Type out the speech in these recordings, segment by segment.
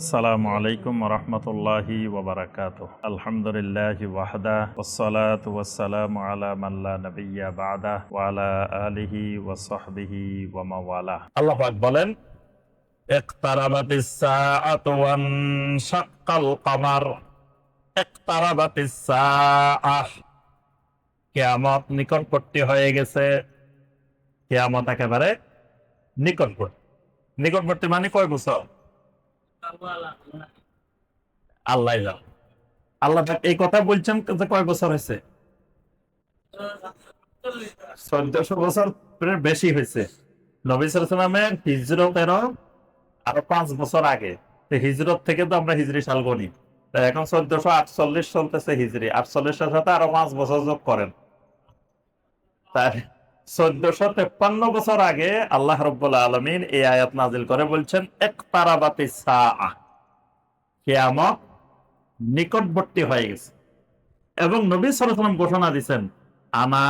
আসসালামু আলাইকুম ওরহমতুল্লাহি ওয়াবারাকাতুহ। আলহামদুলিল্লাহি ওয়াহদা ওয়াসসালাতু ওয়াসসালামু আলা মান লা নাবিয়্যা বা'দা ওয়া আলা আলিহি ওয়া সাহবিহি ওয়া মাওয়ালা। আল্লাহ পাক বলেন, ইকতারাবাতিস সাআতু ওয়ান শাক্কাল কমার। ইকতারাবাতিস সাআহ, কিয়ামত নিকটবর্তী হয়ে গেছে। কিয়ামত একেবারে নিকটবর্তী। নিকটবর্তী মানে কয় বছর? আল্লাহ জানে। আল্লাহ পাক এই কথা বলছেন যে কয় বছর হয়েছে? 1400 বছর বেশি হয়েছে। নবী সাল্লাল্লাহু আলাইহি ওয়াসাল্লামের হিজরতেরও আরো 5 বছর আগে। তো হিজরত থেকে তো আমরা হিজরি সাল গণি। তাই এখন 1448 চলতেছে হিজরি। 48 এর সাথে আরো 5 বছর যোগ করেন। তাই 1453 বছর আগে আল্লাহ রাব্বুল আলামিন এই আয়াত নাযিল করে বলছেন, ইকতারাবাতিস সাআহ, কিয়ামত নিকটবর্তী হয়ে গেছে। এবং নবী সাল্লাল্লাহু আলাইহি ওয়াসাল্লাম ঘোষণা দিয়েছেন, আনা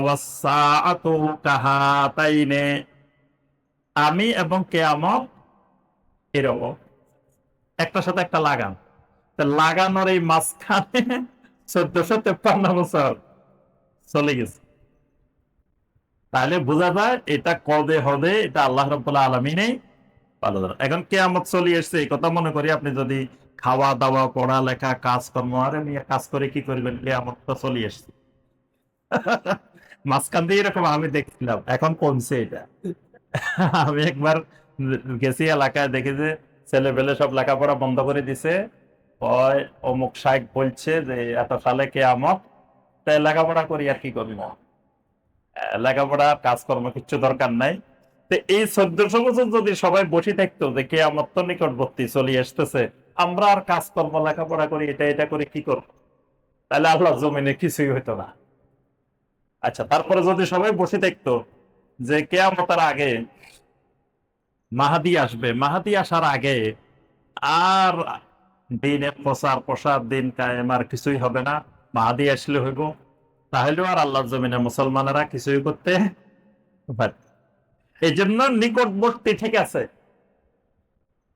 ওয়াসসাআতু কাহাতাইনে, আমি এবং কিয়ামত এরকম একটার সাথে একটা লাগান। তো লাগানোর এই মাঝখানে 1453 বছর চলে গেছে। তাহলে বোঝা যায় এটা কবে হবে, এটা আল্লাহ রাব্বুল আলামিনই ভালো জানেন। এখন কিয়ামত চলে এসেছে এই কথা মনে করি আপনি যদি খাওয়া দাওয়া পড়ালেখা কাজকর্ম আরে নিয়ে কাজ করে কি করবেন, কিয়ামত তো চলে এসেছে। মাঝখান দিয়ে এরকম আমি দেখছিলাম, এখন কমছে এটা। আমি একবার গেছি এলাকায়, দেখি যে ছেলে পেলে সব লেখাপড়া বন্ধ করে দিছে। ওই অমুক শাইখ বলছে যে এত সালে কিয়ামত, তাই লেখাপড়া করি আর কি করবো, লেখাপড়া কাজকর্ম কিচ্ছু দরকার নাই। তো এই 1400 বছর যদি সবাই বসে থাকতো যে কিয়ামত তো নিকটবর্তী চলে আসতেছে, আমরা আর কাজকর্ম লেখাপড়া করি এটা এটা করে কি করবো, তাহলে আল্লাহ জমিনে কিছুই হইতো না। আচ্ছা, তারপরে যদি সবাই বসে থাকতো যে কিয়ামতের আগে মাহাদি আসবে, মাহাদি আসার আগে আর দিনের প্রচার প্রসার দিন কায়েম আর কিছুই হবে না, মাহাদি আসলে হইব, তাহলেও আর আল্লাহর জমিনে মুসলমানেরা কিছুই করতে পারে। এই জন্য নিকটবর্তী ঠিক আছে,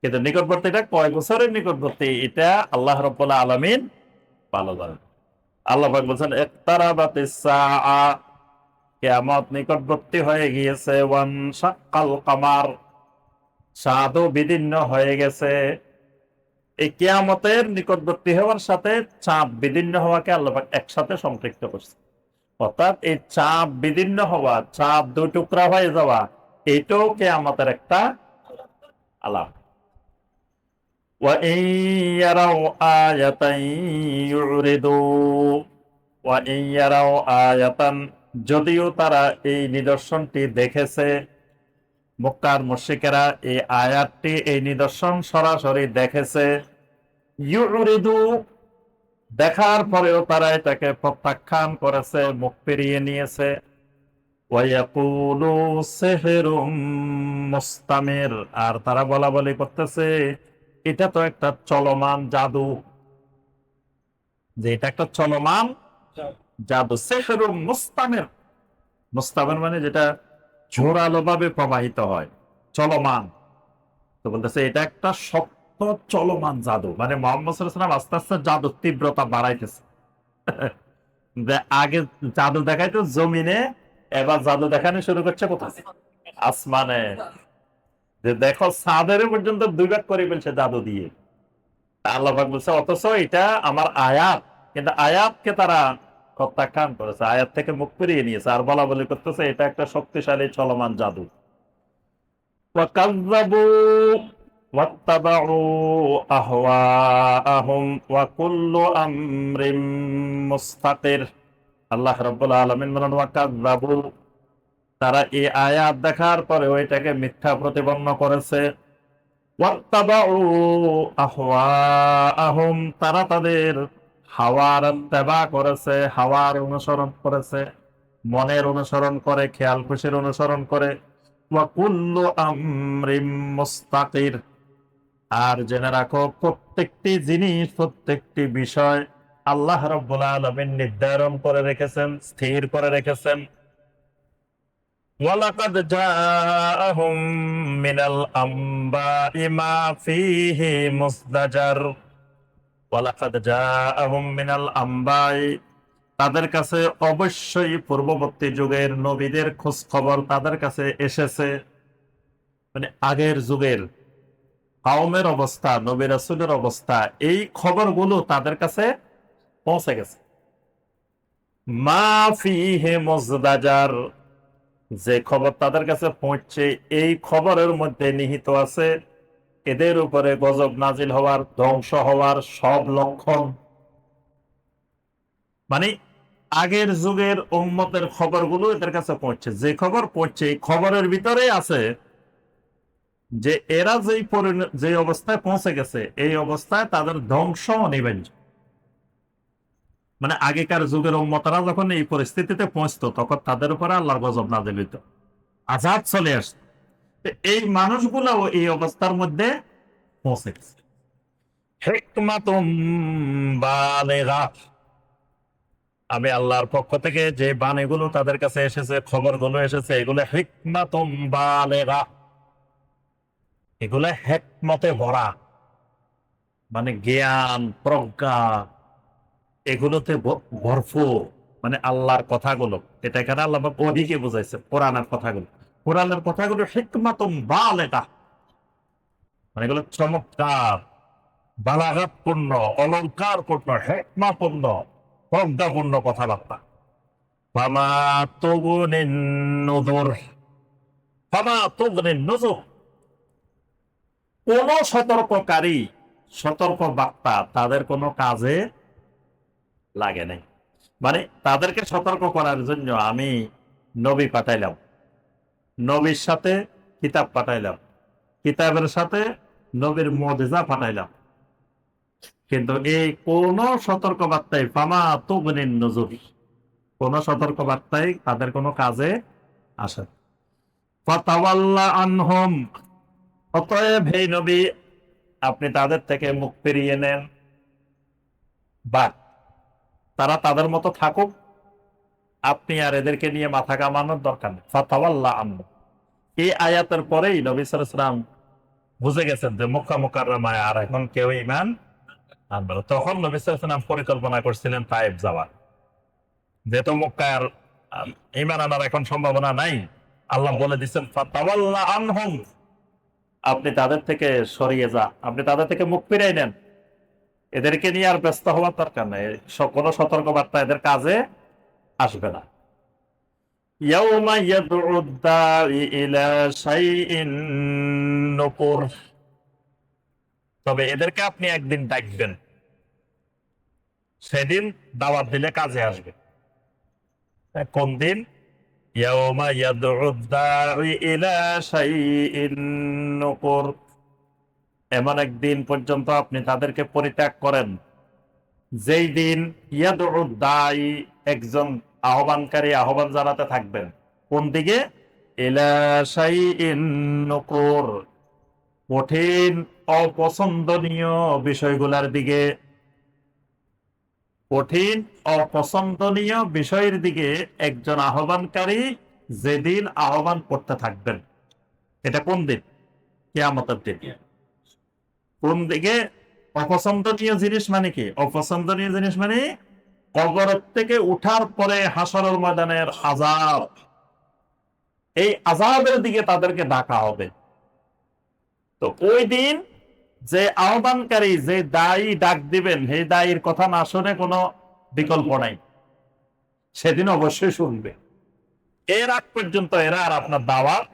কিন্তু নিকটবর্তীটা কয় বছরের নিকটবর্তী এটা আল্লাহ রাব্বুল আলামিন ভালো জানেন। আল্লাহ পাক বলেন, ইকতারাবাতিস সাআ, কিয়ামত নিকটবর্তী হয়ে গিয়েছে। ওয়ান শাক্কাল কমার, চাঁদও বিদীর্ণ হয়ে গেছে। এই কিয়ামতের নিকটবর্তী হওয়ার সাথে চাঁদ বিদীর্ণ হওয়াকে আল্লাহ পাক একসাথে সম্পৃক্ত করছে। অর্থাৎ এই চাঁদ বিদীর্ণ হওয়া, চাঁদ দুই টুকরা হয়ে যাওয়া, এটাও কিয়ামতের একটা আলাম। وَإِن يَرَوْا آيَةً يُعْرِضُوا وَإِن يَرَوْا آيَةً, যদিও তারা এই নিদর্শনটি দেখেছে, মক্কার মুশরিকেরা এই আয়াতটি এই নিদর্শন সরাসরি দেখেছে, ইউরিদু, দেখার পরেও তারা এটাকে প্রত্যাখ্যান করেছে, মুখ ফিরিয়ে নিয়েছে। ওয়ায়াকুলু সিহরুম মুস্তামির, আর তারা বলা বলি করতেছে এটা তো একটা চলমান জাদু, যে এটা একটা চলমান জাদু। সিহরুম মুস্তামির, মুস্তামির মানে যেটা জোরালো ভাবে প্রবাহিত হয়, চলমান। তো বলতেছে এটা একটা শক্ত চলমান জাদু, মানে মুহাম্মদ সাল্লাল্লাহু আলাইহি ওয়াসাল্লাম আস্তে আস্তে জাদুর তীব্রতা বাড়াইতেছে। যে আগে জাদু দেখাইতো জমিনে, এবার জাদু দেখানো শুরু করছে কোথায়? আসমানে। যে দেখো চাঁদের পর্যন্ত 2 ভাগ করে ফেলছে জাদু দিয়ে। আল্লাহ পাক বলছে অথচ এটা আমার আয়াত, কিন্তু আয়াতকে তারা প্রত্যাখ্যান করেছে, আয়াত থেকে মুখ ফিরিয়ে নিয়েছে, আর বলা বলি করতেছে এটা একটা শক্তিশালী চলমান জাদু। ওয়াকাযযাবু ওয়াত্তাবাউ আহওয়াআহুম ওয়া কুল্লু আমরিন মুস্তাকির। আল্লাহ রাব্বুল আলামিন বলেন ওয়াকাযযাবু, তারা এই আয়াত দেখার পরে ওইটাকে মিথ্যা প্রতিপন্ন করেছে। ওয়াত্তাবাউ আহওয়াআহুম, তারা তাদের হাওয়ার ইত্তেবা করেছে, হাওয়ার অনুসরণ করেছে, মনের অনুসরণ করে, খেয়াল খুশির অনুসরণ করে। ওয়া কুল্লু আমরিন মুস্তাকির, আর জেনে রাখো প্রত্যেকটি জিনিস, প্রত্যেকটি বিষয় আল্লাহ রাব্বুল আলামিন নির্ধারণ করে রেখেছেন, স্থির করে রেখেছেন। ওয়ালাকাদ জাআহুম মিনাল আম্বাই মা ফীহি মুজদাজার। ওয়ালাকাদ জাআহুম মিনাল আম্বাই, তাদের কাছে অবশ্যই পূর্ববর্তী যুগের নবীদের খোঁজ খবর তাদের কাছে এসেছে। মানে আগের যুগের কওমের অবস্থা, নবী রাসূলের অবস্থা, এই খবরগুলো তাদের কাছে পৌঁছে গেছে। মা ফীহি মুজদাজার, যে খবর তাদের কাছে পৌঁছছে এই খবরের মধ্যে নিহিত আছে এদের উপরে গজব নাজিল হওয়ার, ধ্বংস হওয়ার সব লক্ষণ। মানে আগের যুগের উম্মতের খবরগুলো এদের কাছে পৌঁছছে, যে খবর পৌঁছছে এই খবরের ভিতরে আছে যে এরা যে অবস্থায় পৌঁছে গেছে এই অবস্থায় তাদের ধ্বংস অনিবার্য। মানে আগেকার যুগের উম্মতরা যখন এই পরিস্থিতিতে পৌঁছতো তখন তাদের উপরে আল্লাহর গজব নাজিল হইত, আযাব চলে আসতো। এই মানুষগুলাও এই অবস্থার মধ্যে পৌঁছে গেছে। হিকমাতুম বালিগা, আমি আল্লাহর পক্ষ থেকে যে বাণীগুলো তাদের কাছে এসেছে, খবরগুলো এসেছে, এগুলো হিকমাতুম বালিগা, এগুলো হিকমতে ভরা, মানে জ্ঞান প্রজ্ঞা এগুলোতে ভরপুর। মানে আল্লাহর কথাগুলো, এটা এখানে আল্লাহ ওহীকে বুঝাইছে, কোরআনের কথাগুলো, কোরআনের কথাগুলো হিকমাতুম বালিগা, মানে এগুলো চমৎকার, বালাগাতপূর্ণ, অলঙ্কারপূর্ণ, হিকমাপূর্ণ, প্রজ্ঞাপূর্ণ কথাবার্তা। ফামা তুগনিন নুযুর, ফামা তুগনিন নুযুর, কোন সতর্ককারী, সতর্ক বার্তা তাদের কোনো কাজে লাগে নাই। মানে তাদেরকে সতর্ক করার জন্য আমি নবী পাঠাইলাম, নবীর সাথে কিতাব পাঠাইলাম, কিতাবের সাথে নবীর মুজিজা পাঠাইলাম, কিন্তু এই কোন সতর্ক বার্তায় ফামা তুগনিন নুযুর, কোন সতর্ক বার্তায় তাদের কোনো কাজে আসে না। ফাতাওয়াল্লা আনহুম, অতএব হে নবী আপনি তাদের থেকে মুখ ফিরিয়ে নেন, বা তারা তাদের মতো থাকুক, আপনি আর এদেরকে নিয়ে মাথা কামানোর দরকার নেই। ফাতাওয়াল্লা আনহু, এই আয়াতের পরেই নবী সাল্লাল্লাহু আলাইহি ওয়াসাল্লাম বুঝে গেছেন যে মক্কা মুকাররমায় আর এখন কেউ ঈমান আনবে না। তখন নবী সাল্লাল্লাহু আলাইহি ওয়াসাল্লাম পরিকল্পনা করছিলেন তায়েফ যাওয়ার, যেহেতু মক্কায় আর ঈমান আনার এখন সম্ভাবনা নাই। আল্লাহ বলে দিচ্ছেন ফাতাওয়াল্লা আনহুম, আপনি তাদের থেকে সরিয়ে যা, আপনি তাদের থেকে মুখ ফিরিয়ে নেন, এদেরকে নিয়ে আর ব্যস্ত হওয়ার দরকার নেই, কোনো সতর্কবার্তা এদের কাজে আসবে না। ইয়াউমা ইয়াদউ দাঈ ইলা শাইইন নুকুর, তবে এদেরকে আপনি একদিন ডাকবেন, সেদিন দাওয়াত দিলে কাজে আসবে। কোন দিন? ইয়াউমা ইয়াদউ দাঈ ইলা শাইইন নুকুর, এমন একদিন পর্যন্ত আপনি তাদেরকে পরিত্যাগ করেন যেই দিন ইয়াদউ দাঈ, একজন আহ্বানকারী আহ্বান জানাতে থাকবেন, কোন দিকে? ইলা শাইইন নুকুর, কঠিন অপছন্দনীয় বিষয়গুলোর দিকে, কঠিন অপছন্দনীয় বিষয়ের দিকে একজন আহ্বানকারী যেদিন আহ্বান করতে থাকবেন। এটা কোন দিন? কিয়ামতের দিন। কোন দিকে? অপছন্দনীয় জিনিস মানে কি? অপছন্দনীয় জিনিস মানে কবর থেকে উঠার পরে হাসরের ময়দানের আযাব, এই আযাবের দিকে তাদেরকে ডাকা হবে। তো ওই দিন যে আহ্বানকারী, যে দায়ী ডাক দিবেন, সেই দায়ীর কথা না শুনে কোনো বিকল্প নাই, সেদিন অবশ্যই শুনবে। এর আগ পর্যন্ত এরা আর আপনার দাওয়াত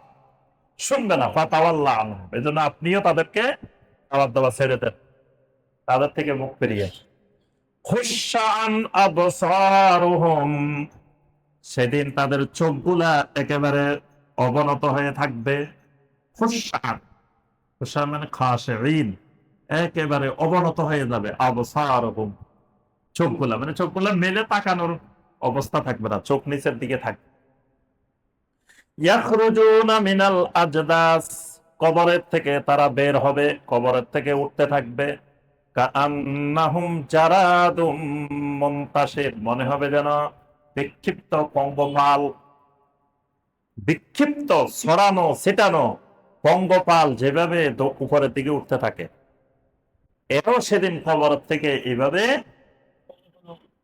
শুনবে না। ফাতাওয়াল্লাহ আনহুম, এই জন্য আপনিও তাদেরকে দাওয়াত দেওয়া ছেড়ে দেন, তাদের থেকে মুখ ফিরিয়ে। খুশআন আবসারুহুম, সেদিন তাদের চোখগুলা একেবারে অবনত হয়ে থাকবে। খুশআন, খুশআন মানে খাশিঈন, একেবারে অবনত হয়ে যাবে। আবসারুহুম, চোখগুলা, মানে চোখগুলা মেলে তাকানোর অবস্থা থাকবে না, চোখ নিচের দিকে থাকবে। ইয়াখরুজুনা মিনাল আজদাস, কবরের থেকে তারা বের হবে, কবরের থেকে উঠতে থাকবে। কাআন্নাহুম জারাদুম মুনতাশির, মনে হবে যেন বিক্ষিপ্ত পঙ্গপাল। বিক্ষিপ্ত, ছড়ানো ছিটানো পঙ্গপাল যেভাবে উপরের দিকে উঠতে থাকে, এরও সেদিন কবরের থেকে এইভাবে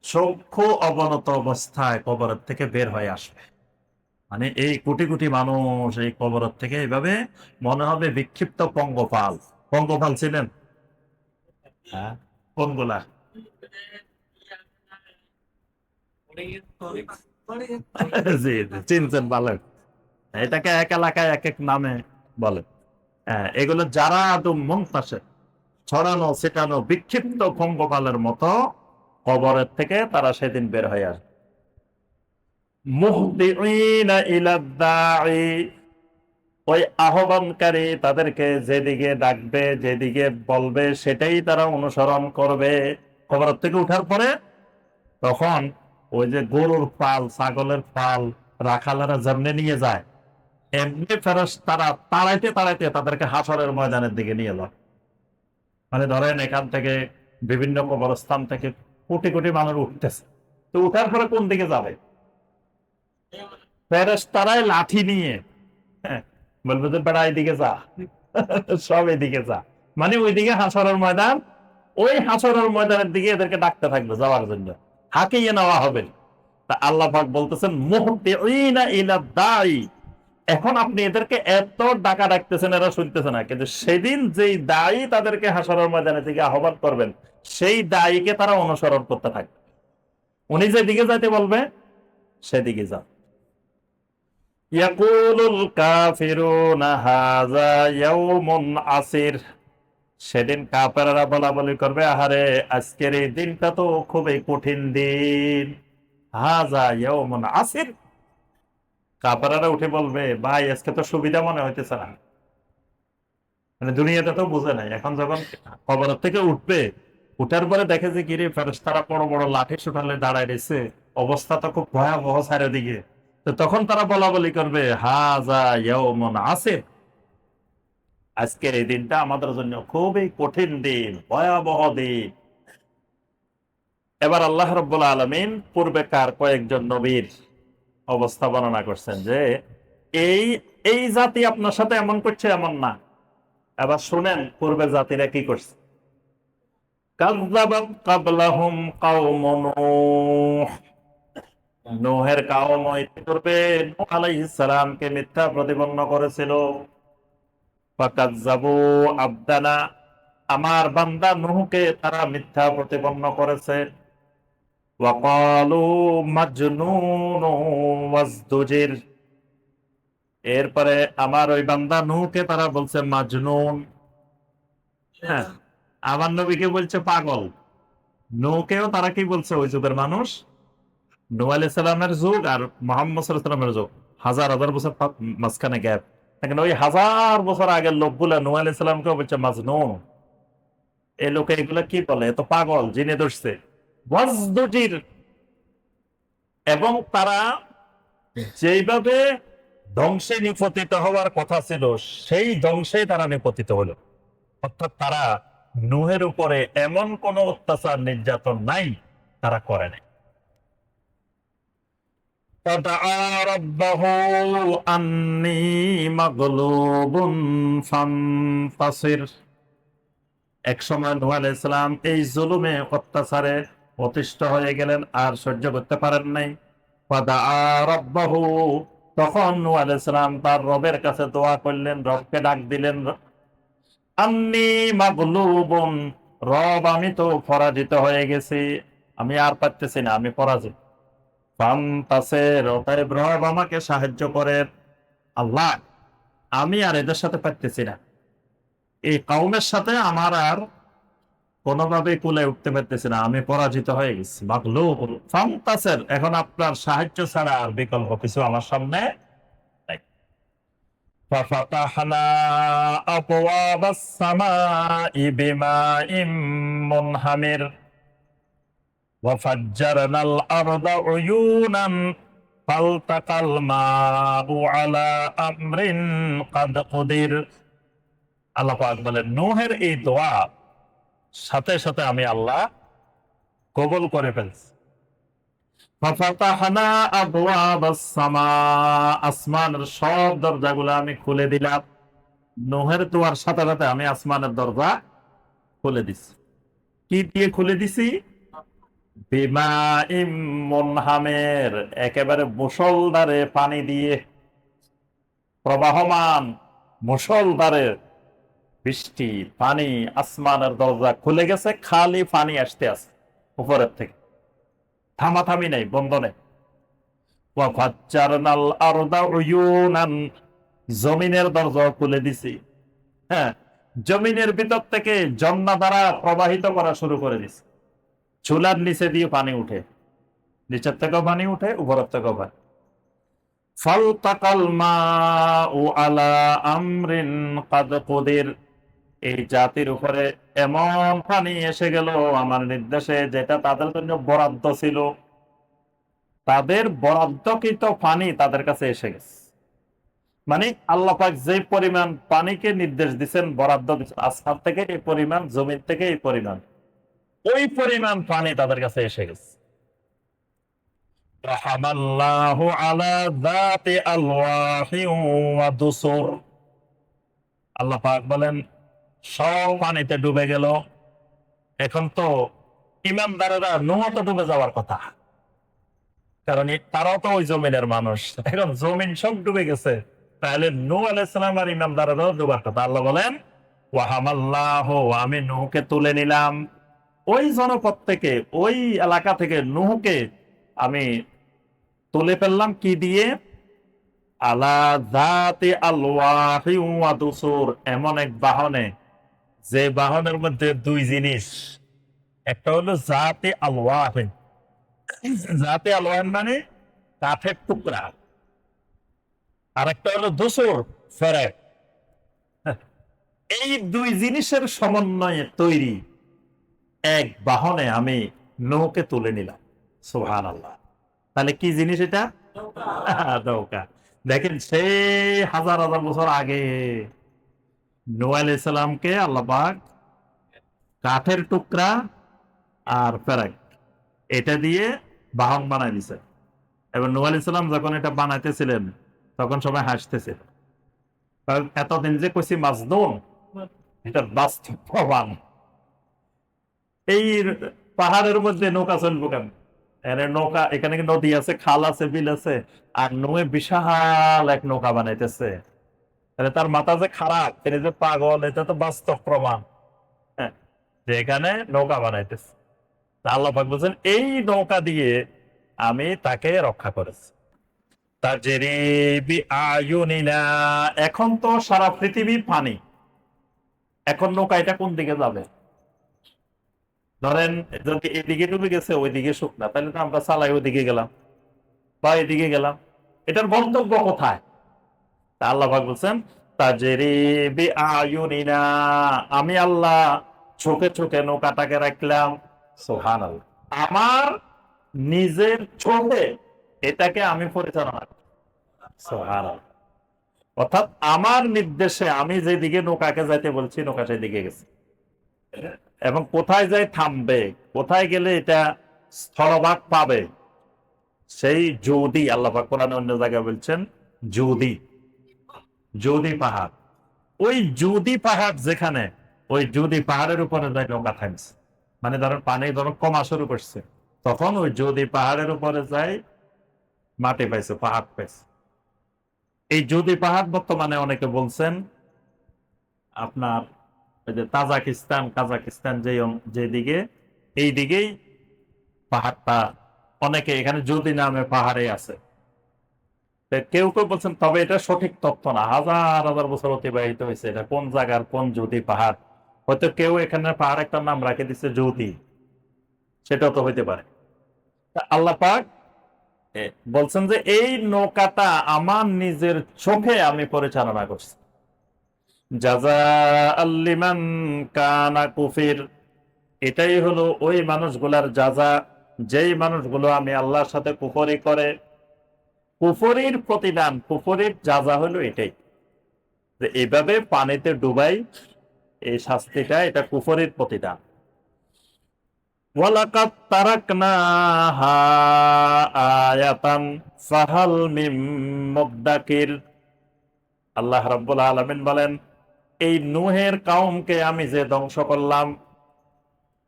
চক্ষু অবনত অবস্থায় কবরের থেকে বের হয়ে আসবে। মানে এই কোটি কোটি মানুষ এই কবরের থেকে এইভাবে মনে হবে বিক্ষিপ্ত পঙ্গপাল। পঙ্গপাল ছিলেন? হ্যাঁ, কোনগুলা? জি জি, চিনছেন ভালো। এটাকে এক এলাকায় এক এক নামে বলে। হ্যাঁ, এগুলো যারা আদম মুনতাসির, ছড়ানো ছিটানো বিক্ষিপ্ত পঙ্গপালের মতো কবরের থেকে তারা সেদিন বের হয়ে আসবে। মুহদিঈনা ইলা দাঈ, ওই আহ্বানকারী তাদেরকে যেদিকে ডাকবে, যেদিকে বলবে, সেটাই তারা অনুসরণ করবে। কবরের থেকে উঠার পরে তখন ওই যে গরুর পাল, ছাগলের পাল রাখালেরা যেমনি নিয়ে যায়, এমনি ফেরেশতারা তাড়াইতে তাড়াইতে তাদেরকে হাসরের ময়দানের দিকে নিয়ে যায়। মানে ধরেন এখান থেকে বিভিন্ন কবরস্থান থেকে কোটি কোটি মানুষ উঠতেছে, তো উঠার পরে কোন দিকে যাবে? ফেরেশতারাই লাঠি নিয়ে, হ্যাঁ, বলবে যে বেড়া এদিকে যা, সব এদিকে যা। মানে ওইদিকে হাসরের ময়দান, ওই হাসরের ময়দানের দিকে এদেরকে ডাকতে থাকবে যাওয়ার জন্য, হাঁকিয়ে নেওয়া হবে। তা আল্লাহ পাক বলতেছেন মুহতিঈনা ইলা দাঈ, এখন আপনি এদেরকে এত ডাকা ডাকতেছেন, এরা শুনতেছে না, কিন্তু সেদিন যেই দায়ী তাদেরকে হাসরের ময়দানে থেকে আহ্বান করবেন, সেই দায়ীকে তারা অনুসরণ করতে থাকবে। উনি যেদিকে যাইতে বলবে সেদিকে যান। ইয়াকুলুল কাফিরুনা হাযা ইয়াউমুন আসির, সেদিন কাফেররা বলা বলি করবে, আহারে আজকের এই দিনটা তো খুবই কঠিন দিন। হাযা ইয়াউমুন আসির, কাফেররা উঠে বলবে, ভাই আজকে তো সুবিধা মনে হইতেছে না। মানে দুনিয়াটা তো বুঝে নাই, এখন যখন কবরের থেকে উঠবে, উঠার পরে দেখে যে গিরে ফেরেশতারা বড় বড় লাঠি সুঠালে দাঁড়ায় রয়েছে, অবস্থা তো খুব ভয়াবহ চারিদিকে। তো তখন তারা বলা বলি করবে, হাযা ইয়াউমুন আসির, আজকের এই দিনটা আমাদের জন্য খুবই কঠিন দিন, ভয়াবহ দিন। এবার আল্লাহ রাব্বুল আলামিন পূর্বেকার কয়েকজন নবীর অবস্থা বর্ণনা করছেন যে এই এই জাতি আপনার সাথে এমন করছে এমন না। এবার শুনেন পূর্বের জাতিরা কি করছে। কাযযাবাত ক্বাবলাহুম কাওম নূহ, নূহের কওম ইতিপূর্বে নূহ আলাইহিস সালামকে মিথ্যা প্রতিপন্ন করেছিল। ফাকাযযাবু আবদানা, আমার বান্দা নূহকে তারা মিথ্যা প্রতিপন্ন করেছে। ওয়া ক্বালু মাজনুন ওয়াজদুজির, এরপরে আমার ওই বান্দা নূহকে তারা বলছে মাজনুন। হ্যাঁ, আমার নবীকে বলছে পাগল। নূহকেও তারা কি বলছে? ওই যুগের মানুষ, নূহ আলাইহিস সালামের যুগ আর মুহাম্মদ সাল্লাল্লাহু আলাইহি সাল্লামের যুগ হাজার হাজার বছর মাঝখানে গ্যাপ। দেখেন ওই হাজার বছর আগের লোকগুলা নূহ আলাইহিস সালামকেও বলছে মাজনুন। এই লোকে এগুলা কি বলে? এত পাগল, জিনে ধরছে। ওয়াজদুজির, এবং তারা যেইভাবে ধ্বংসে নিপতিত হওয়ার কথা ছিল সেই ধ্বংসে তারা নিপতিত হলো। অর্থাৎ তারা নূহের উপরে এমন কোন অত্যাচার নির্যাতন নাই তারা করে নাই। ফাদাআ রাব্বাহু আন্নী মাগলুবুন ফান্তাসির, এক সময় নূহ আলাইহিস সালাম এই জুলুমে অত্যাচারে অতিষ্ঠ হয়ে গেলেন, আর সহ্য করতে পারেন নাই। ফাদাআ রাব্বাহু, তখন নূহ আলাইহিস সালাম তার রবের কাছে দোয়া করলেন, রবকে ডাক দিলেন, আন্নী মাগলুবুন, রব আমি তো পরাজিত হয়ে গেছি, আমি আর পারতেছি না, আমি পরাজিত। ফান্তাসির, অতএব রব আমাকে সাহায্য করেন। আল্লাহ, আমি আর এদের সাথে পারতেছি না, এই কওমের সাথে আমার আর কোনোভাবে কুলে উঠতে পারতেছি না, আমি পরাজিত হয়ে গেছি। মাগলুব ফান্তাসির, এখন আপনার সাহায্য ছাড়া আর বিকল্প কিছু আমার সামনে নাই। ফাফাতাহনা আবওয়াবাস সামাই বিমাইম মুনহামির ওয়াফাজ্জারনাল আরদা উয়ুনান ফালতাকাল মাউ আলা আমরিন কাদ কুদির। আল্লাহ পাক বলেন, নূহের এই দোয়া সাথে সাথে আমি আল্লাহ কবুল করে ফেলছি। ফাফাতাহনা আবওয়াবাস সামা, আসমানের সব দরজাগুলো আমি খুলে দিলাম। নোহের দুয়ার সাথে সাথে আমি আসমানের দরজা খুলে দিছি। কি দিয়ে খুলে দিছি? বিমা ইম মুনহামের, একেবারে মুষলধারে পানি দিয়ে, প্রবাহমান মুষলধারে বৃষ্টি পানি, আসমানের দরজা খুলে গেছে, খালি পানি আসতে আছে উপরের থেকে, থামাথামি নেই, বন্ধ নেই। ওয়া ফাজ্জারনাল আরদা উয়ুনান, জমিনের দরজা খুলে দিছি। হ্যাঁ, জমিনের ভিতর থেকে ঝর্ণা দ্বারা প্রবাহিত করা শুরু করে দিছে। চুলার নিচে দিয়ে পানি উঠে, নিচের থেকেও পানি উঠে, উপরের থেকেও পানি। ফালতাকাল মাউ আলা আমরিন কাদ কুদির, এই জাতির উপরে এমন পানি এসে গেল আমার নির্দেশে, যেটা তাদের জন্য বরাদ্দ ছিল। তাদের বরাদ্দকৃত পানি তাদের কাছে এসে গেছে। মানে আল্লাহ পাক যে পরিমাণ পানিকে নির্দেশ দিচ্ছেন, বরাদ্দ দিচ্ছেন, আসমান থেকে এই পরিমাণ, জমির থেকে এই পরিমাণ, ওই পরিমাণ পানি তাদের কাছে এসে গেছে। রাহামাল্লাহু আলা যাতি আলওয়াহি ওয়া দুসুর, আল্লাহ পাক বলেন সব পানিতে ডুবে গেল। এখন তো ইমানদারেরা নূহ তো ডুবে যাওয়ার কথা, কারণ তারাও তো ওই জমিনের মানুষ। এখন জমিন সব ডুবে গেছে, তাহলে নূহ আলাইহিস সালাম আর ইমানদারেরাও ডুবার কথা। আল্লাহ বলেন ওয়াহামাল্লাহু, আমি নূহকে তুলে নিলাম ওই জনপদ থেকে, ওই এলাকা থেকে নূহকে আমি তুলে ফেললাম। কি দিয়ে? আলা যাতি আলওয়াহি ওয়া দুসুর, এমন এক বাহনে, যে বাহনের মধ্যে দুই জিনিস। একটা হলো জাতে আলওয়াহিন, জাতে আলওয়াহিন মানে কাঠের টুকরা, আর একটা হলো দুসুর, ফেরেক। এই দুই জিনিসের সমন্বয়ে তৈরি এক বাহনে আমি নৌকে তুলে নিলাম। সুবহানাল্লাহ। তাহলে কি জিনিস এটা? নৌকা। দেখেন সেই হাজার হাজার বছর আগে নূহ আলাইহিস সালামকে আল্লাহ পাক কাঠের টুকরা আর ফেরেক এটা দিয়ে বাহন বানাই দিছে। এবার নূহ আলাইহিস সালাম যখন এটা বানাইতেছিলেন, তখন সবাই হাসতেছিল। কারণ এতদিন যে কইছি মাজনুন, এটা বাস্তব প্রমাণ। এই পাহাড়ের মধ্যে নৌকা চলবো কেন? নৌকা, এখানে কি নদী আছে, খাল আছে, বিল আছে, আর নৌয়ে বিশাল এক নৌকা বানাইতেছে। তাহলে তার মাথা যে খারাপ, তিনি যে পাগল, এটা তো বাস্তব প্রমাণ। হ্যাঁ, যে এখানে নৌকা বানাইতেছে। তা আল্লাহ পাক বলছেন এই নৌকা দিয়ে আমি তাকে রক্ষা করেছি। তাজরি বিআয়ুনিনা, এখন তো সারা পৃথিবী পানি, এখন নৌকা এটা কোন দিকে যাবে? ধরেন যদি এদিকে ডুবে গেছে, ওইদিকে শুকনা, তাহলে তো আমরা চালাই ওইদিকে গেলাম বা এদিকে গেলাম, এটার গন্তব্য কোথায়? তা আল্লাহ পাক বলছেন তাজরি বিআয়ুনিনা, আমি আল্লাহ চোখে চোখে নৌকাটাকে রাখলাম। সুবহানাল্লাহ। আমার নিজের চোখে এটাকে আমি পরিচালনা করি। সুবহানাল্লাহ। অর্থাৎ আমার নির্দেশে আমি যেদিকে নৌকাকে যাইতে বলছি, নৌকা সেদিকে গেছে। এবং কোথায় যাই থামবে, কোথায় গেলে এটা স্থলভাগ পাবে, সেই জুদি, আল্লাহ পাক কোরআনে অন্য জায়গায় বলছেন জুদি, জুদি পাহাড়। ওই জুদি পাহাড় যেখানে, ওই জুদি পাহাড়ের উপরে যাই নৌকা থামছে। মানে ধরো পানি ধরো কমা শুরু করছে, তখন ওই জুদি পাহাড়ের উপরে যাই মাটি পাইছে, পাহাড় পাইছে। এই জুদি পাহাড় বর্তমানে অনেকে বলছেন আপনার ওই যে তাজাকিস্তান, কাজাকিস্তান যেদিকে, এই দিকেই পাহাড়টা, অনেকে এখানে যদি নামে পাহাড়ে আছে। কেউ কেউ বলছেন, তবে এটা সঠিক তথ্য না, হাজার হাজার বছর অতিবাহিত হয়েছে, এটা কোন জায়গার কোন যদি পাহাড়, হয়তো কেউ এখানে পাহাড় একটা নাম রাখে দিচ্ছে যদি, সেটাও তো হইতে পারে। আল্লাহ পাক বলছেন যে এই নৌকাটা আমার নিজের চোখে আমি পরিচালনা করছি। জাযাআল লিমান কানা কুফির, এটাই হলো ওই মানুষগুলার জাযা, যেই মানুষগুলো আমি আল্লাহর সাথে কুফরি করে। কুফরির প্রতিদান, কুফরির জাযা হলো এটাই, যে এইভাবে পানিতে ডুবাই, এই শাস্তিটা, এটা কুফরির প্রতিদান। ওয়ালাকাদ তারাকনাহা আয়াতান ফাহাল মিন মুদ্দাকির। আল্লাহ রাব্বুল আলামিন বলেন, এই নূহের কওমকে আমি যে ধ্বংস করলাম,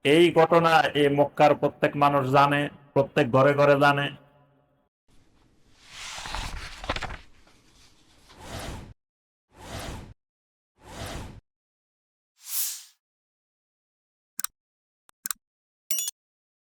এই ঘটনা এই মক্কার প্রত্যেক মানুষ জানে, প্রত্যেক ঘরে ঘরে জানে।